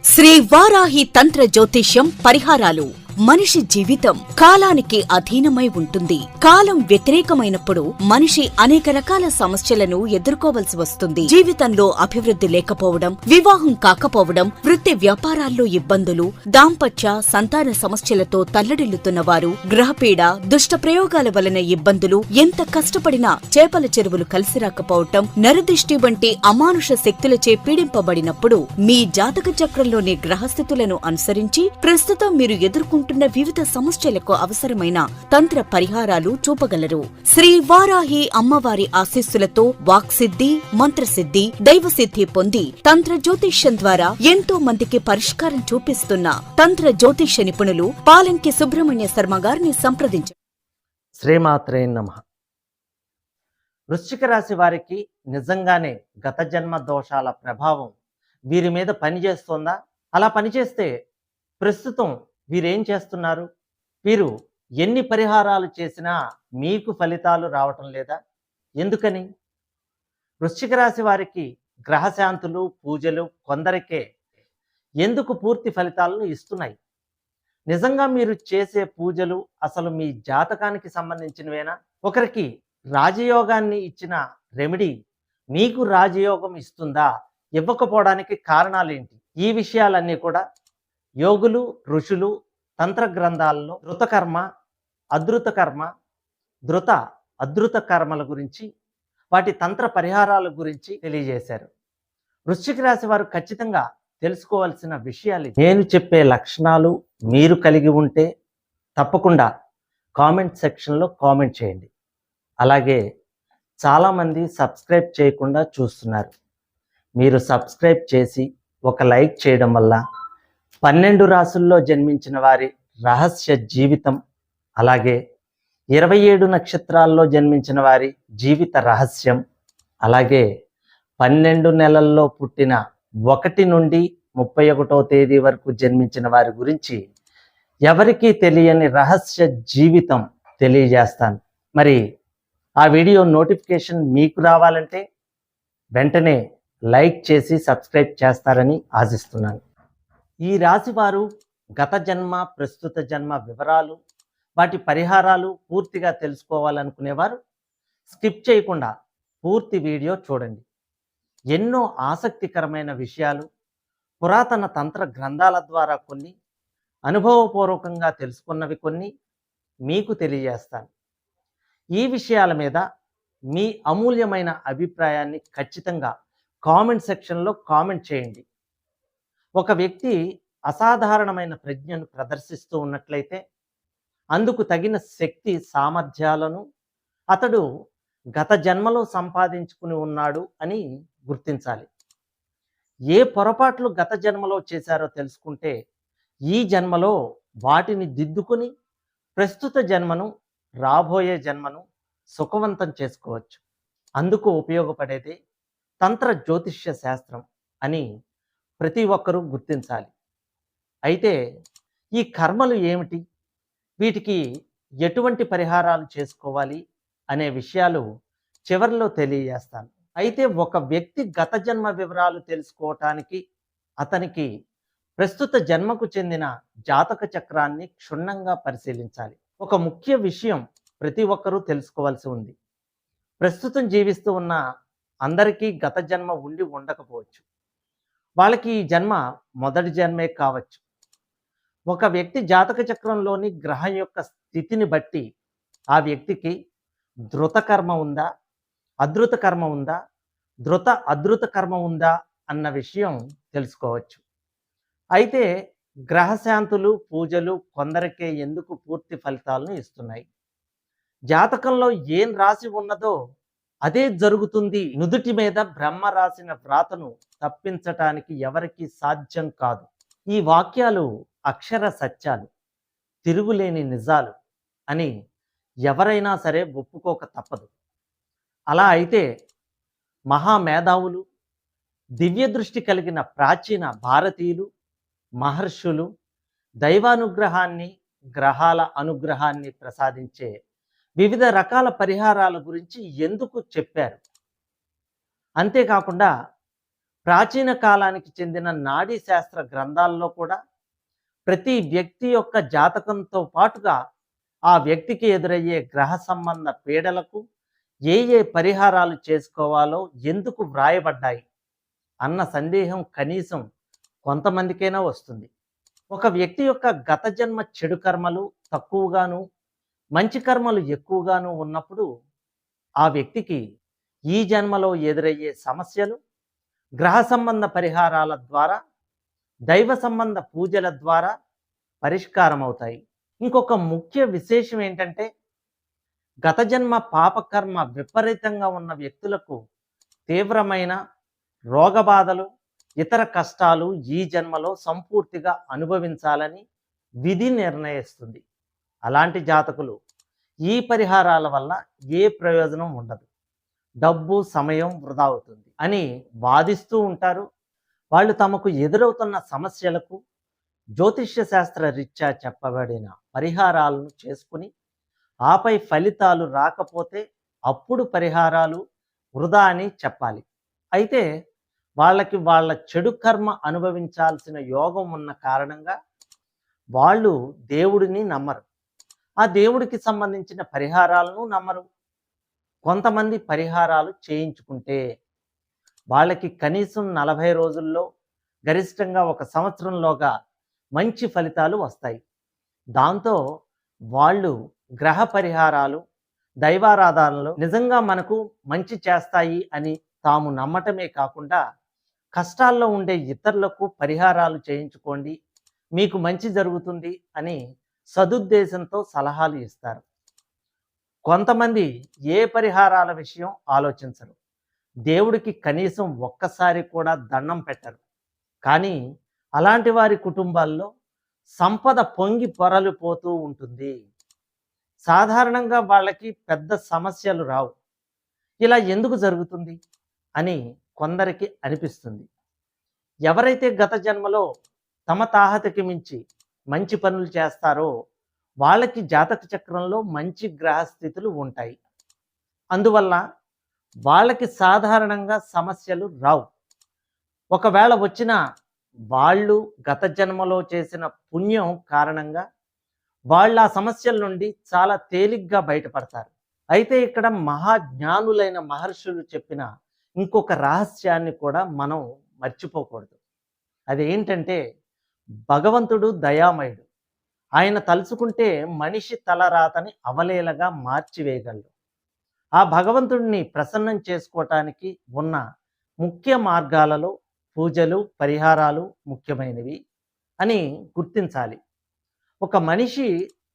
శ్రీ వారాహి తంత్ర జ్యోతిష్యం పరిహారాలు. మనిషి జీవితం కాలానికి అధీనమై ఉంటుంది. కాలం వ్యతిరేకమైనప్పుడు మనిషి అనేక రకాల సమస్యలను ఎదుర్కోవలసి వస్తుంది. జీవితంలో అభివృద్ధి లేకపోవడం, వివాహం కాకపోవడం, వృత్తి వ్యాపారాల్లో ఇబ్బందులు, దాంపత్య సంతాన సమస్యలతో తల్లడిల్లుతున్న వారు, గ్రహపీడ, దుష్ట ప్రయోగాల వలన ఇబ్బందులు, ఎంత కష్టపడినా చేపల చెరువులు కలిసి రాకపోవటం, నరదిష్టి వంటి అమానుష శక్తులచే పీడింపబడినప్పుడు మీ జాతక చక్రంలోని గ్రహస్థితులను అనుసరించి ప్రస్తుతం మీరు ఎదుర్కొంటున్న వివిధ సమస్యలకు అవసరమైన తంత్ర పరిహారాలు చూపగలరు. శ్రీ వారాహి అమ్మవారి ఆశీస్సులతో వాక్సిద్ధి, మంత్రసిద్ధి, దైవసిద్ధి పొంది తంత్ర జ్యోతిష్యం ద్వారా ఎంతో మందికి పరిష్కారం చూపిస్తున్న తంత్ర జ్యోతిష్య నిపుణులు పాలంకి సుబ్రహ్మణ్య శర్మ గారిని సంప్రదించారు. శ్రీమాత్రే నమః. వృశ్చిక రాశి వారికి నిజంగానే గత జన్మ దోషాల ప్రభావం వీరి మీద పనిచేస్తోందా? అలా పనిచేస్తే ప్రస్తుతం వీరేం చేస్తున్నారు? వీరు ఎన్ని పరిహారాలు చేసినా మీకు ఫలితాలు రావటం లేదా? ఎందుకని? వృశ్చిక రాశి వారికి గ్రహశాంతులు, పూజలు కొందరికే ఎందుకు పూర్తి ఫలితాలను ఇస్తున్నాయి? నిజంగా మీరు చేసే పూజలు అసలు మీ జాతకానికి సంబంధించినవేనా? ఒకరికి రాజయోగాన్ని ఇచ్చిన రెమెడీ మీకు రాజయోగం ఇస్తుందా? ఇవ్వకపోవడానికి కారణాలేంటి? ఈ విషయాలన్నీ కూడా యోగులు, ఋషులు తంత్ర గ్రంథాల్లో ధృతకర్మ, అధృతకర్మ, ధృత అధృత కర్మల గురించి, వాటి తంత్ర పరిహారాల గురించి తెలియజేశారు. వృశ్చిక రాశి వారు ఖచ్చితంగా తెలుసుకోవాల్సిన విషయాలు. నేను చెప్పే లక్షణాలు మీరు కలిగి ఉంటే తప్పకుండా కామెంట్ సెక్షన్లో కామెంట్ చేయండి. అలాగే చాలామంది సబ్స్క్రైబ్ చేయకుండా చూస్తున్నారు. మీరు సబ్స్క్రైబ్ చేసి ఒక లైక్ చేయడం వల్ల 12 రాసుల్లో జన్మించిన వారి రహస్య జీవితం, అలాగే 27 నక్షత్రాల్లో జన్మించిన వారి జీవిత రహస్యం, అలాగే 12 నెలల్లో పుట్టిన 1 నుండి 31వ తేదీ వరకు జన్మించిన వారి గురించి ఎవరికీ తెలియని రహస్య జీవితం తెలియజేస్తాను. మరి ఆ వీడియో నోటిఫికేషన్ మీకు రావాలంటే వెంటనే లైక్ చేసి సబ్స్క్రైబ్ చేస్తారని ఆశిస్తున్నాను. ఈ రాశి వారు గత జన్మ, ప్రస్తుత జన్మ వివరాలు, వాటి పరిహారాలు పూర్తిగా తెలుసుకోవాలనుకునేవారు స్కిప్ చేయకుండా పూర్తి వీడియో చూడండి. ఎన్నో ఆసక్తికరమైన విషయాలు పురాతన తంత్ర గ్రంథాల ద్వారా కొన్ని, అనుభవపూర్వకంగా తెలుసుకున్నవి కొన్ని మీకు తెలియజేస్తాను. ఈ విషయాల మీద మీ అమూల్యమైన అభిప్రాయాన్ని ఖచ్చితంగా కామెంట్ సెక్షన్లో కామెంట్ చేయండి. ఒక వ్యక్తి అసాధారణమైన ప్రజ్ఞను ప్రదర్శిస్తూ ఉన్నట్లయితే అందుకు తగిన శక్తి సామర్థ్యాలను అతడు గత జన్మలో సంపాదించుకుని ఉన్నాడు అని గుర్తించాలి. ఏ పొరపాట్లు గత జన్మలో చేశారో తెలుసుకుంటే ఈ జన్మలో వాటిని దిద్దుకుని ప్రస్తుత జన్మను, రాబోయే జన్మను సుఖవంతం చేసుకోవచ్చు. అందుకు ఉపయోగపడేది తంత్ర జ్యోతిష్య శాస్త్రం అని ప్రతి ఒక్కరూ గుర్తించాలి. అయితే ఈ కర్మలు ఏమిటి, వీటికి ఎటువంటి పరిహారాలు చేసుకోవాలి అనే విషయాలు చివరిలో తెలియజేస్తాను. అయితే ఒక వ్యక్తి గత జన్మ వివరాలు తెలుసుకోవటానికి అతనికి ప్రస్తుత జన్మకు చెందిన జాతక చక్రాన్ని క్షుణ్ణంగా పరిశీలించాలి. ఒక ముఖ్య విషయం ప్రతి ఒక్కరూ తెలుసుకోవాల్సి ఉంది. ప్రస్తుతం జీవిస్తూ ఉన్న అందరికీ గత జన్మ ఉండి ఉండకపోవచ్చు. వాళ్ళకి ఈ జన్మ మొదటి జన్మే కావచ్చు. ఒక వ్యక్తి జాతక చక్రంలోని గ్రహం యొక్క స్థితిని బట్టి ఆ వ్యక్తికి ధృత కర్మ ఉందా, అధృత కర్మ ఉందా, ధృత అధృత కర్మ ఉందా అన్న విషయం తెలుసుకోవచ్చు. అయితే గ్రహశాంతులు, పూజలు కొందరికే ఎందుకు పూర్తి ఫలితాలను ఇస్తున్నాయి? జాతకంలో ఏం రాసి ఉన్నదో అదే జరుగుతుంది. నుదుటి మీద బ్రహ్మ రాసిన వ్రాతను తప్పించటానికి ఎవరికీ సాధ్యం కాదు. ఈ వాక్యాలు అక్షర సత్యాలు, తిరుగులేని నిజాలు అని ఎవరైనా సరే ఒప్పుకోక తప్పదు. అలా అయితే మహామేధావులు, దివ్య దృష్టి కలిగిన ప్రాచీన భారతీయులు, మహర్షులు దైవానుగ్రహాన్ని, గ్రహాల అనుగ్రహాన్ని ప్రసాదించే వివిధ రకాల పరిహారాల గురించి ఎందుకు చెప్పారు? అంతేకాకుండా ప్రాచీన కాలానికి చెందిన నాడీ శాస్త్ర గ్రంథాల్లో కూడా ప్రతి వ్యక్తి యొక్క జాతకంతో పాటుగా ఆ వ్యక్తికి ఎదురయ్యే గ్రహ సంబంధ పీడలకు ఏ ఏ పరిహారాలు చేసుకోవాలో ఎందుకు వ్రాయబడ్డాయి అన్న సందేహం కనీసం కొంతమందికైనా వస్తుంది. ఒక వ్యక్తి యొక్క గత జన్మ చెడు కర్మలు తక్కువగాను, మంచి కర్మలు ఎక్కువగాను ఉన్నప్పుడు ఆ వ్యక్తికి ఈ జన్మలో ఎదురయ్యే సమస్యలు గ్రహ సంబంధ పరిహారాల ద్వారా, దైవ సంబంధ పూజల ద్వారా పరిష్కారం అవుతాయి. ఇంకొక ముఖ్య విశేషం ఏంటంటే, గత జన్మ పాపకర్మ విపరీతంగా ఉన్న వ్యక్తులకు తీవ్రమైన రోగబాధలు, ఇతర కష్టాలు ఈ జన్మలో సంపూర్తిగా అనుభవించాలని విధి నిర్ణయిస్తుంది. అలాంటి జాతకులు ఈ పరిహారాల వల్ల ఏ ప్రయోజనం ఉండదు, డబ్బు సమయం వృధా అవుతుంది అని వాదిస్తూ ఉంటారు. వాళ్ళు తమకు ఎదురవుతున్న సమస్యలకు జ్యోతిష్య శాస్త్ర రీత్యా చెప్పబడిన పరిహారాలను చేసుకుని ఆపై ఫలితాలు రాకపోతే అప్పుడు పరిహారాలు వృధా అని చెప్పాలి. అయితే వాళ్ళకి వాళ్ళ చెడు కర్మ అనుభవించాల్సిన యోగం ఉన్న కారణంగా వాళ్ళు దేవుడిని నమ్మరు, ఆ దేవుడికి సంబంధించిన పరిహారాలను నమ్మరు. కొంతమంది పరిహారాలు చేయించుకుంటే వాళ్ళకి కనీసం 40 రోజుల్లో, గరిష్టంగా 1 సంవత్సరంలోగా మంచి ఫలితాలు వస్తాయి. దాంతో వాళ్ళు గ్రహ పరిహారాలు, దైవారాధనలు నిజంగా మనకు మంచి చేస్తాయి అని తాము నమ్మటమే కాకుండా కష్టాల్లో ఉండే ఇతరులకు పరిహారాలు చేయించుకోండి, మీకు మంచి జరుగుతుంది అని సదుద్దేశంతో సలహాలు ఇస్తారు. కొంతమంది ఏ పరిహారాల విషయం ఆలోచించరు, దేవుడికి కనీసం ఒక్కసారి కూడా దండం పెట్టరు. కానీ అలాంటి వారి కుటుంబాల్లో సంపద పొంగి పొరలిపోతూ ఉంటుంది. సాధారణంగా వాళ్ళకి పెద్ద సమస్యలు రావు. ఇలా ఎందుకు జరుగుతుంది అని కొందరికి అనిపిస్తుంది. ఎవరైతే గత జన్మలో తమ తాహతకి మించి మంచి పనులు చేస్తారో వాళ్ళకి జాతక చక్రంలో మంచి గ్రహస్థితులు ఉంటాయి. అందువల్ల వాళ్ళకి సాధారణంగా సమస్యలు రావు. ఒకవేళ వచ్చినా వాళ్ళు గత జన్మలో చేసిన పుణ్యం కారణంగా వాళ్ళు ఆ సమస్యల నుండి చాలా తేలిగ్గా బయటపడతారు. అయితే ఇక్కడ మహాజ్ఞానులైన మహర్షులు చెప్పిన ఇంకొక రహస్యాన్ని కూడా మనం మర్చిపోకూడదు. అదేంటంటే, భగవంతుడు దయామయుడు. ఆయన తలుచుకుంటే మనిషి తలరాతని అవలేలగా మార్చివేయగలడు. ఆ భగవంతుడిని ప్రసన్నం చేసుకోవటానికి ఉన్న ముఖ్య మార్గాలలో పూజలు, పరిహారాలు ముఖ్యమైనవి అని గుర్తించాలి. ఒక మనిషి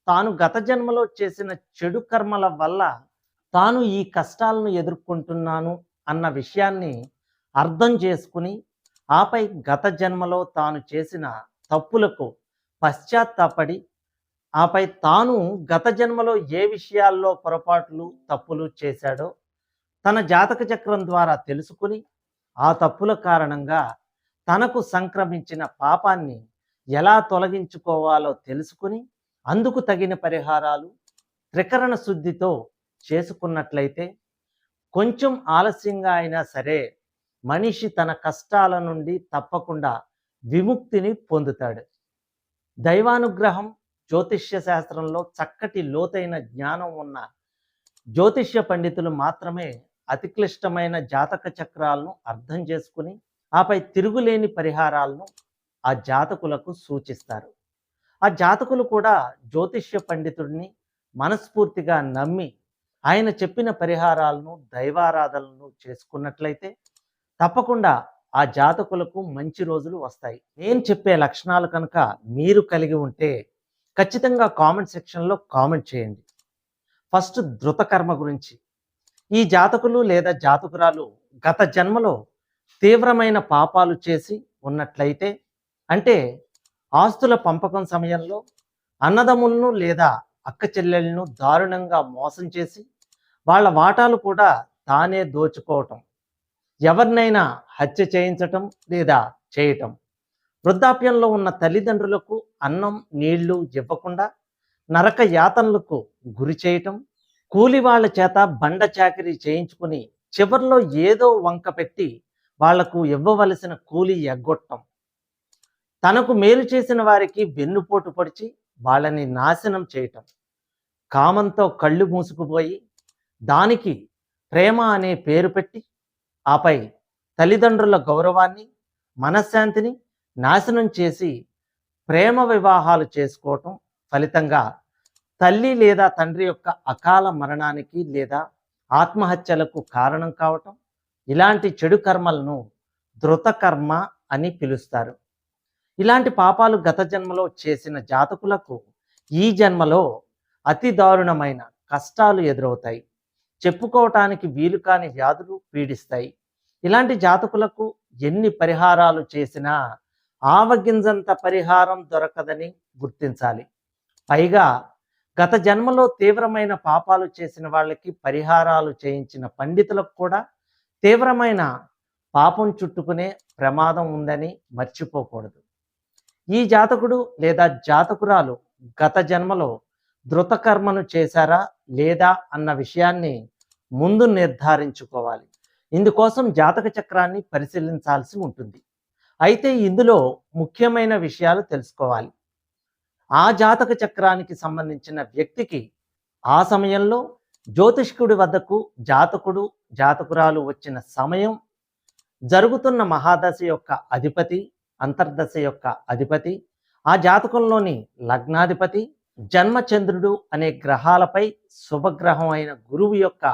తాను గత జన్మలో చేసిన చెడు కర్మల వల్ల తాను ఈ కష్టాలను ఎదుర్కొంటున్నాను అన్న విషయాన్ని అర్థం చేసుకుని ఆపై గత జన్మలో తాను చేసిన తప్పులకు పశ్చాత్తాపడి ఆపై తాను గత జన్మలో ఏ విషయాల్లో పొరపాట్లు, తప్పులు చేశాడో తన జాతక చక్రం ద్వారా తెలుసుకుని ఆ తప్పుల కారణంగా తనకు సంక్రమించిన పాపాన్ని ఎలా తొలగించుకోవాలో తెలుసుకుని అందుకు తగిన పరిహారాలు త్రికరణ శుద్ధితో చేసుకున్నట్లయితే కొంచెం ఆలస్యంగా అయినా సరే మనిషి తన కష్టాల నుండి తప్పకుండా విముక్తిని పొందుతాడు. దైవానుగ్రహం, జ్యోతిష్య శాస్త్రంలో చక్కటి లోతైన జ్ఞానం ఉన్న జ్యోతిష్య పండితులు మాత్రమే అతి క్లిష్టమైన జాతక చక్రాలను అర్థం చేసుకుని ఆపై తిరుగులేని పరిహారాలను ఆ జాతకులకు సూచిస్తారు. ఆ జాతకులు కూడా జ్యోతిష్య పండితుడిని మనస్ఫూర్తిగా నమ్మి ఆయన చెప్పిన పరిహారాలను, దైవారాధనలను చేసుకున్నట్లయితే తప్పకుండా ఆ జాతకులకు మంచి రోజులు వస్తాయి. నేను చెప్పే లక్షణాలు కనుక మీరు కలిగి ఉంటే ఖచ్చితంగా కామెంట్ సెక్షన్లో కామెంట్ చేయండి. ఫస్ట్ ధృతకర్మ గురించి. ఈ జాతకులు లేదా జాతకురాలు గత జన్మలో తీవ్రమైన పాపాలు చేసి ఉన్నట్లయితే, అంటే ఆస్తుల పంపకం సమయంలో అన్నదమ్ములను లేదా అక్క చెల్లెలను దారుణంగా మోసం చేసి వాళ్ళ వాటాలు కూడా తానే దోచుకోవటం, ఎవరినైనా హత్య చేయించటం లేదా చేయటం, వృద్ధాప్యంలో ఉన్న తల్లిదండ్రులకు అన్నం నీళ్లు ఇవ్వకుండా నరక యాతనలకు గురి చేయటం, కూలి వాళ్ళ చేత బండ చాకిరీ చేయించుకుని చివర్లో ఏదో వంక పెట్టి వాళ్లకు ఇవ్వవలసిన కూలి ఎగ్గొట్టం, తనకు మేలు చేసిన వారికి వెన్నుపోటు పొడిచి వాళ్ళని నాశనం చేయటం, కామంతో కళ్ళు మూసుకుపోయి దానికి ప్రేమ అనే పేరు పెట్టి ఆపై తల్లిదండ్రుల గౌరవాన్ని మనశ్శాంతిని నాశనం చేసి ప్రేమ వివాహాలు చేసుకోవటం ఫలితంగా తల్లి లేదా తండ్రి యొక్క అకాల మరణానికి లేదా ఆత్మహత్యలకు కారణం కావటం, ఇలాంటి చెడు కర్మలను ధృత కర్మ అని పిలుస్తారు. ఇలాంటి పాపాలు గత జన్మలో చేసిన జాతకులకు ఈ జన్మలో అతి దారుణమైన కష్టాలు ఎదురవుతాయి. చెప్పుకోవటానికి వీలు కాని వ్యాధులు పీడిస్తాయి. ఇలాంటి జాతకులకు ఎన్ని పరిహారాలు చేసినా ఆవగింజంత పరిహారం దొరకదని గుర్తించాలి. పైగా గత జన్మలో తీవ్రమైన పాపాలు చేసిన వాళ్ళకి పరిహారాలు చేయించిన పండితులకు కూడా తీవ్రమైన పాపం చుట్టుకునే ప్రమాదం ఉందని మర్చిపోకూడదు. ఈ జాతకుడు లేదా జాతకురాలు గత జన్మలో ధృతకర్మను చేశారా లేదా అన్న విషయాన్ని ముందు నిర్ధారించుకోవాలి. ఇందుకోసం జాతక చక్రాన్ని పరిశీలించాల్సి ఉంటుంది. అయితే ఇందులో ముఖ్యమైన విషయాలు తెలుసుకోవాలి. ఆ జాతక చక్రానికి సంబంధించిన వ్యక్తికి ఆ సమయంలో జ్యోతిష్కుడి వద్దకు జాతకుడు జాతకురాలు వచ్చిన సమయం, జరుగుతున్న మహాదశ యొక్క అధిపతి, అంతర్దశ యొక్క అధిపతి, ఆ జాతకంలోని లగ్నాధిపతి, జన్మచంద్రుడు అనే గ్రహాలపై శుభగ్రహం అయిన గురువు యొక్క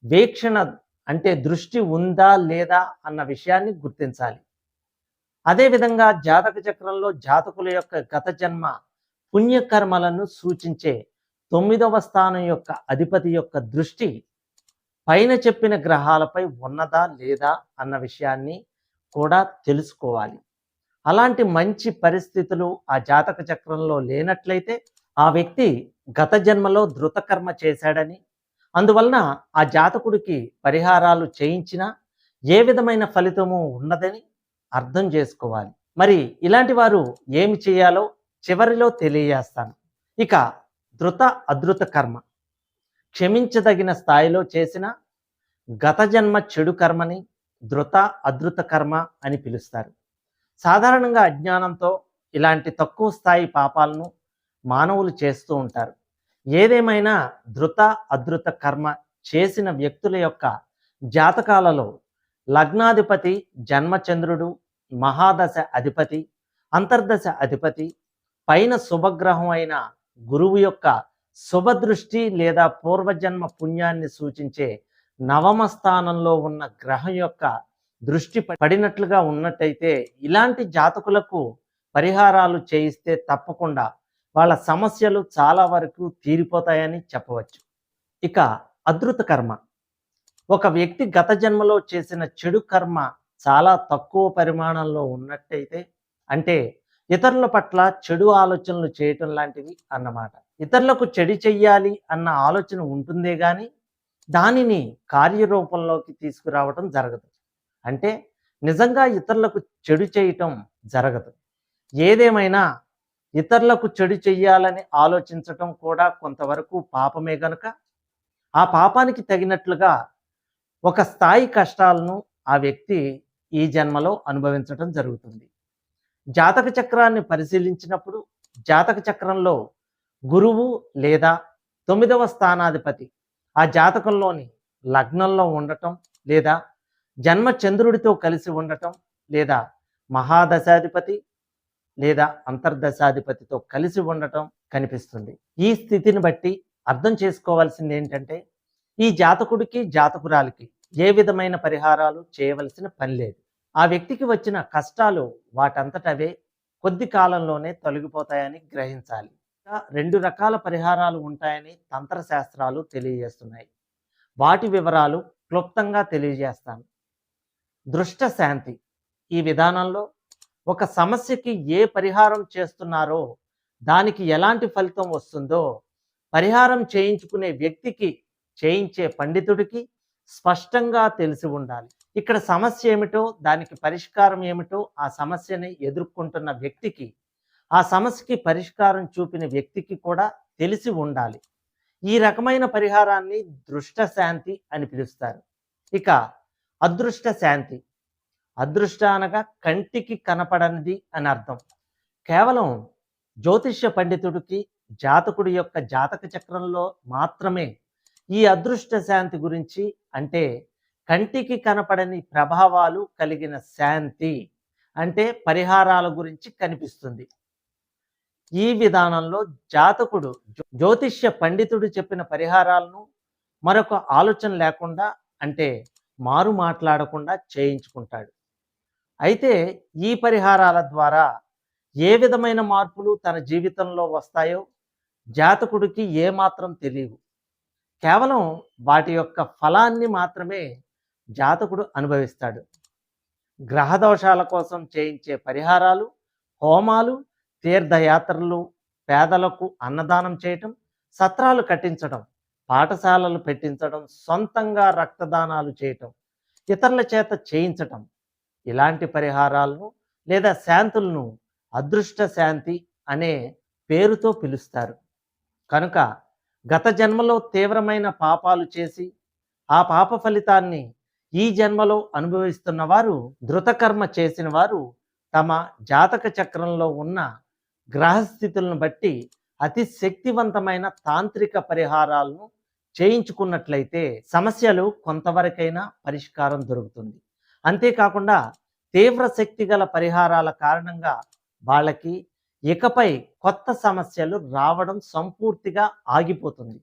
వీక్షణ అంటే దృష్టి ఉందా లేదా అన్న విషయాన్ని గుర్తించాలి. అదేవిధంగా జాతక చక్రంలో జాతకుల యొక్క గత జన్మ పుణ్యకర్మలను సూచించే 9వ స్థానం యొక్క అధిపతి యొక్క దృష్టి పైన చెప్పిన గ్రహాలపై ఉన్నదా లేదా అన్న విషయాన్ని కూడా తెలుసుకోవాలి. అలాంటి మంచి పరిస్థితులు ఆ జాతక చక్రంలో లేనట్లయితే ఆ వ్యక్తి గత జన్మలో ధృతకర్మ చేశాడని, అందువలన ఆ జాతకుడికి పరిహారాలు చేయించినా ఏ విధమైన ఫలితము ఉన్నదని అర్థం చేసుకోవాలి. మరి ఇలాంటి వారు ఏమి చేయాలో చివరిలో తెలియజేస్తాను. ఇక ధృత అధృత కర్మ క్షమించదగిన స్థాయిలో చేసిన గత జన్మ చెడు కర్మని ధృత అధృత కర్మ అని పిలుస్తారు. సాధారణంగా అజ్ఞానంతో ఇలాంటి తక్కువ స్థాయి పాపాలను మానవులు చేస్తూ ఉంటారు. ఏదేమైనా ధృత అధృత కర్మ చేసిన వ్యక్తుల యొక్క జాతకాలలో లగ్నాధిపతి జన్మచంద్రుడు, మహాదశ అధిపతి, అంతర్దశ అధిపతి, పైన శుభగ్రహం అయిన గురువు యొక్క శుభదృష్టి లేదా పూర్వజన్మ పుణ్యాన్ని సూచించే నవమ స్థానంలో ఉన్న గ్రహం యొక్క దృష్టి పడినట్లుగా ఉన్నట్టయితే ఇలాంటి జాతకులకు పరిహారాలు చేయిస్తే తప్పకుండా వాళ్ళ సమస్యలు చాలా వరకు తీరిపోతాయని చెప్పవచ్చు. ఇక అధృత కర్మ ఒక వ్యక్తి గత జన్మలో చేసిన చెడు కర్మ చాలా తక్కువ పరిమాణంలో ఉన్నట్టయితే, అంటే ఇతరుల పట్ల చెడు ఆలోచనలు చేయటం లాంటివి అన్నమాట. ఇతరులకు చెడు చెయ్యాలి అన్న ఆలోచన ఉంటుందే కానీ దానిని కార్యరూపంలోకి తీసుకురావటం జరగదు. అంటే నిజంగా ఇతరులకు చెడు చేయటం జరగదు. ఏదేమైనా ఇతరులకు చెడు చెయ్యాలని ఆలోచించటం కూడా కొంతవరకు పాపమే గనుక ఆ పాపానికి తగినట్లుగా ఒక స్థాయి కష్టాలను ఆ వ్యక్తి ఈ జన్మలో అనుభవించటం జరుగుతుంది. జాతక చక్రాన్ని పరిశీలించినప్పుడు జాతక చక్రంలో గురువు లేదా 9వ స్థానాధిపతి ఆ జాతకంలోని లగ్నంలో ఉండటం లేదా జన్మ చంద్రుడితో కలిసి ఉండటం లేదా మహాదశాధిపతి లేదా అంతర్దశాధిపతితో కలిసి ఉండటం కనిపిస్తుంది. ఈ స్థితిని బట్టి అర్థం చేసుకోవాల్సింది ఏంటంటే ఈ జాతకుడికి జాతకురాలికి ఏ విధమైన పరిహారాలు చేయవలసిన పని లేదు. ఆ వ్యక్తికి వచ్చిన కష్టాలు వాటంతటవే కొద్ది కాలంలోనే తొలగిపోతాయని గ్రహించాలి. 2 రకాల పరిహారాలు ఉంటాయని తంత్రశాస్త్రాలు తెలియజేస్తున్నాయి. వాటి వివరాలు క్లుప్తంగా తెలియజేస్తాను. దృష్ట శాంతి ఈ విధానంలో ఒక సమస్యకి ఏ పరిహారం చేస్తున్నారో దానికి ఎలాంటి ఫలితం వస్తుందో పరిహారం చేయించుకునే వ్యక్తికి, చేయించే పండితుడికి స్పష్టంగా తెలిసి ఉండాలి. ఇక్కడ సమస్య ఏమిటో, దానికి పరిష్కారం ఏమిటో ఆ సమస్యని ఎదుర్కొంటున్న వ్యక్తికి, ఆ సమస్యకి పరిష్కారం చూపిన వ్యక్తికి కూడా తెలిసి ఉండాలి. ఈ రకమైన పరిహారాన్ని దృష్ట శాంతి అని పిలుస్తారు. ఇక అదృష్ట శాంతి అదృష్ట అనగా కంటికి కనపడనిది అని అర్థం. కేవలం జ్యోతిష్య పండితుడికి జాతకుడి యొక్క జాతక చక్రంలో మాత్రమే ఈ అదృష్ట శాంతి గురించి, అంటే కంటికి కనపడని ప్రభావాలు కలిగిన శాంతి అంటే పరిహారాల గురించి కనిపిస్తుంది. ఈ విధానంలో జాతకుడు జ్యోతిష్య పండితుడు చెప్పిన పరిహారాలను మరొక ఆలోచన లేకుండా, అంటే మారు మాట్లాడకుండా చేయించుకుంటాడు. అయితే ఈ పరిహారాల ద్వారా ఏ విధమైన మార్పులు తన జీవితంలో వస్తాయో జాతకుడికి ఏమాత్రం తెలియవు. కేవలం వాటి యొక్క ఫలాన్ని మాత్రమే జాతకుడు అనుభవిస్తాడు. గ్రహదోషాల కోసం చేయించే పరిహారాలు, హోమాలు, తీర్థయాత్రలు, పేదలకు అన్నదానం చేయటం, సత్రాలు కట్టించడం, పాఠశాలలు పెట్టించడం, సొంతంగా రక్తదానాలు చేయటం, ఇతరుల చేత చేయించటం, ఇలాంటి పరిహారాలను లేదా శాంతులను అదృష్ట శాంతి అనే పేరుతో పిలుస్తారు. కనుక గత జన్మలో తీవ్రమైన పాపాలు చేసి ఆ పాప ఫలితాన్ని ఈ జన్మలో అనుభవిస్తున్న వారు, ధృతకర్మ చేసిన వారు తమ జాతక చక్రంలో ఉన్న గ్రహస్థితులను బట్టి అతి శక్తివంతమైన తాంత్రిక పరిహారాలను చేయించుకున్నట్లయితే సమస్యలు కొంతవరకైనా పరిష్కారం దొరుకుతుంది. అంతేకాకుండా తీవ్ర శక్తి గల పరిహారాల కారణంగా వాళ్ళకి ఇకపై కొత్త సమస్యలు రావడం సంపూర్తిగా ఆగిపోతుంది.